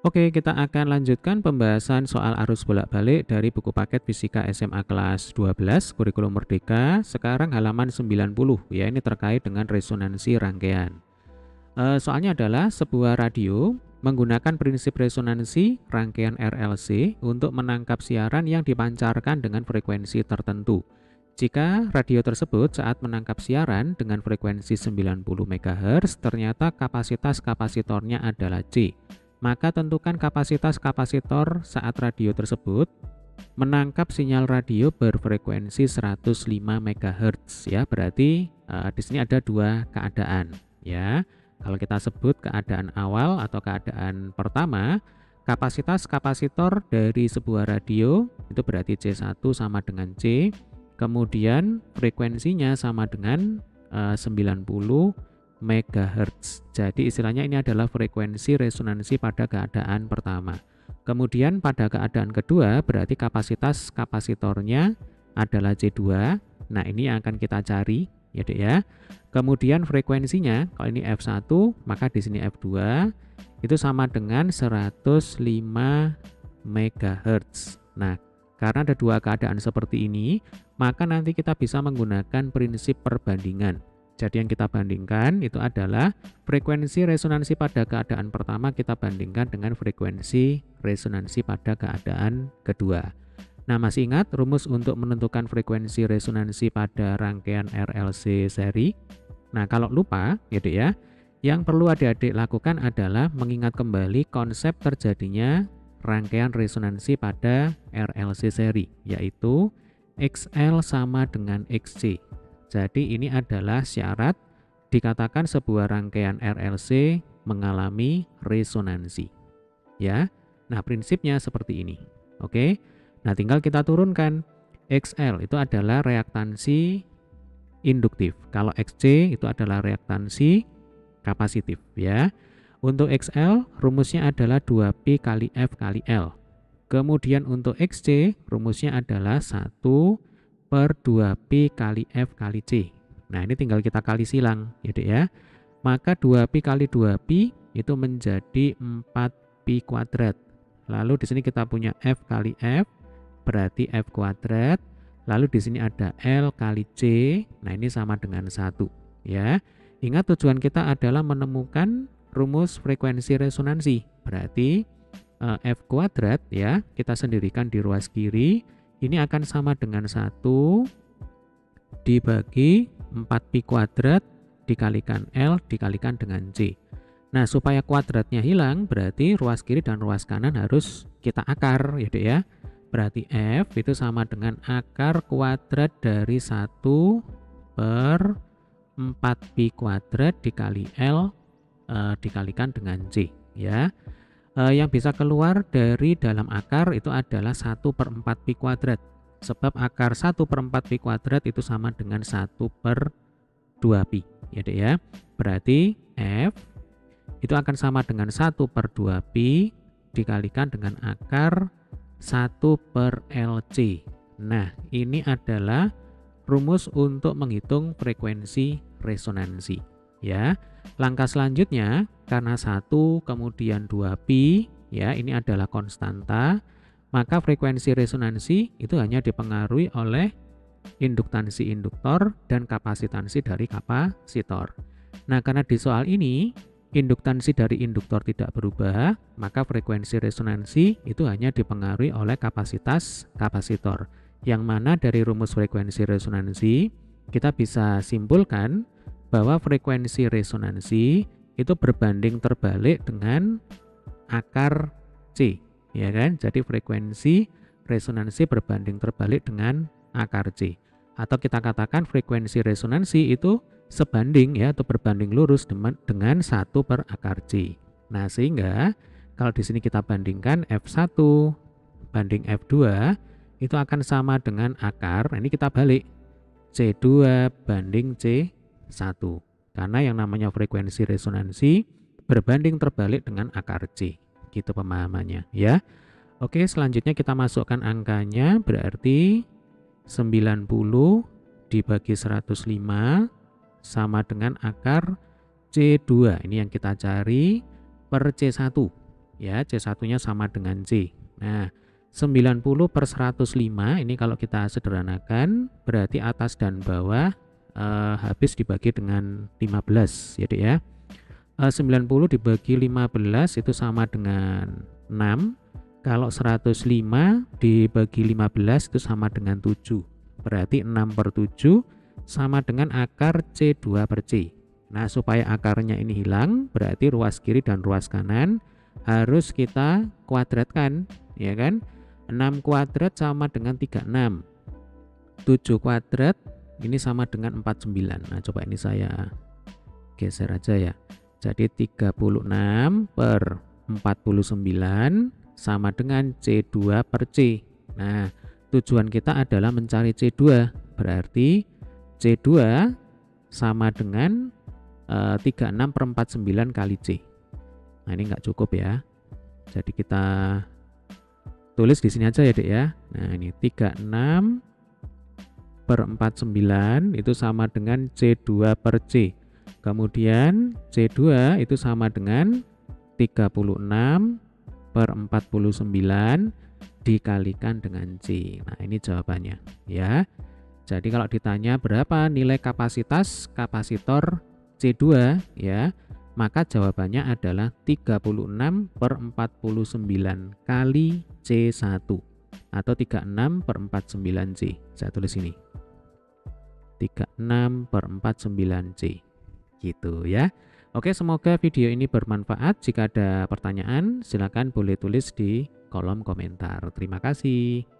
Oke, kita akan lanjutkan pembahasan soal arus bolak-balik dari buku paket Fisika SMA kelas 12 Kurikulum Merdeka. Sekarang halaman 90 ya, ini terkait dengan resonansi rangkaian. Soalnya adalah sebuah radio menggunakan prinsip resonansi rangkaian RLC untuk menangkap siaran yang dipancarkan dengan frekuensi tertentu. Jika radio tersebut saat menangkap siaran dengan frekuensi 90 MHz ternyata kapasitas kapasitornya adalah C, maka tentukan kapasitas kapasitor saat radio tersebut menangkap sinyal radio berfrekuensi 105 MHz ya. Berarti di sini ada dua keadaan ya. Kalau kita sebut keadaan awal atau keadaan pertama, kapasitas kapasitor dari sebuah radio itu berarti C1 sama dengan C, kemudian frekuensinya sama dengan 90 MHz. Jadi istilahnya ini adalah frekuensi resonansi pada keadaan pertama. Kemudian pada keadaan kedua berarti kapasitas kapasitornya adalah C2. Nah, ini yang akan kita cari ya, Dek ya. Kemudian frekuensinya kalau ini F1, maka di sini F2 itu sama dengan 105 MHz. Nah, karena ada dua keadaan seperti ini, maka nanti kita bisa menggunakan prinsip perbandingan. Jadi yang kita bandingkan itu adalah frekuensi resonansi pada keadaan pertama kita bandingkan dengan frekuensi resonansi pada keadaan kedua. Nah, masih ingat rumus untuk menentukan frekuensi resonansi pada rangkaian RLC seri? Nah, kalau lupa, ya Dek ya, yang perlu adik-adik lakukan adalah mengingat kembali konsep terjadinya rangkaian resonansi pada RLC seri, yaitu XL sama dengan XC. Jadi ini adalah syarat dikatakan sebuah rangkaian RLC mengalami resonansi. Ya. Nah, prinsipnya seperti ini. Oke. Nah, tinggal kita turunkan. XL itu adalah reaktansi induktif. Kalau XC itu adalah reaktansi kapasitif ya. Untuk XL rumusnya adalah 2Pi kali F kali L. Kemudian untuk XC rumusnya adalah 1/2Pi kali F kali C. Nah, ini tinggal kita kali silang ya Dek ya. Maka 2Pi kali 2Pi itu menjadi 4Pi kuadrat. Lalu di sini kita punya F kali F berarti F kuadrat. Lalu di sini ada L kali C. Nah, ini sama dengan 1 ya. Ingat tujuan kita adalah menemukan rumus frekuensi resonansi. Berarti F kuadrat ya, kita sendirikan di ruas kiri. Ini akan sama dengan 1 dibagi 4Pi kuadrat dikalikan L dikalikan dengan C. Nah, supaya kuadratnya hilang berarti ruas kiri dan ruas kanan harus kita akar ya Dek ya. Berarti F itu sama dengan akar kuadrat dari 1/4Pi kuadrat dikali L dikalikan dengan C ya. Yang bisa keluar dari dalam akar itu adalah 1/4Pi kuadrat. Sebab akar 1/4Pi kuadrat itu sama dengan 1/2Pi. Ya Dek ya. Berarti F itu akan sama dengan 1/2Pi dikalikan dengan akar 1/LC. Nah, ini adalah rumus untuk menghitung frekuensi resonansi. Ya, langkah selanjutnya karena 1 kemudian 2Pi ya, ini adalah konstanta, maka frekuensi resonansi itu hanya dipengaruhi oleh induktansi induktor dan kapasitansi dari kapasitor. Nah, karena di soal ini induktansi dari induktor tidak berubah, maka frekuensi resonansi itu hanya dipengaruhi oleh kapasitas kapasitor. Yang mana dari rumus frekuensi resonansi kita bisa simpulkan bahwa frekuensi resonansi itu berbanding terbalik dengan akar C, ya kan? Jadi frekuensi resonansi berbanding terbalik dengan akar C. Atau kita katakan frekuensi resonansi itu sebanding ya atau berbanding lurus dengan 1 per akar C. Nah, sehingga kalau di sini kita bandingkan F1 banding F2 itu akan sama dengan akar. Nah, ini kita balik C2 banding C1. Karena yang namanya frekuensi resonansi berbanding terbalik dengan akar C. Gitu pemahamannya ya. Oke, selanjutnya kita masukkan angkanya berarti 90 dibagi 105 sama dengan akar C2. Ini yang kita cari per C1. ya, C1-nya sama dengan C. Nah, 90 per 105 ini kalau kita sederhanakan berarti atas dan bawah habis dibagi dengan 15 ya Dek ya. 90 dibagi 15 itu sama dengan 6. Kalau 105 dibagi 15 itu sama dengan 7. Berarti 6 per 7 sama dengan akar C2 per C. Nah, supaya akarnya ini hilang, berarti ruas kiri dan ruas kanan harus kita kuadratkan, ya kan? 6 kuadrat sama dengan 36. 7 kuadrat ini sama dengan 49. Nah, coba ini saya geser aja ya. Jadi 36 per 49 sama dengan C2 per C. Nah, tujuan kita adalah mencari C2. Berarti C2 sama dengan 36 per 49 kali C. Nah, ini nggak cukup ya. Jadi kita tulis di sini aja ya Dek ya. Nah, ini 36 per 49 itu sama dengan C2 per C. Kemudian C2 itu sama dengan 36 per 49 dikalikan dengan C. Nah, ini jawabannya ya. Jadi kalau ditanya berapa nilai kapasitas kapasitor C2 ya, maka jawabannya adalah 36 per 49 kali C1 atau 36 per 49C. Saya tulis ini 36 per 49C gitu ya. Oke, semoga video ini bermanfaat. Jika ada pertanyaan silakan boleh tulis di kolom komentar. Terima kasih.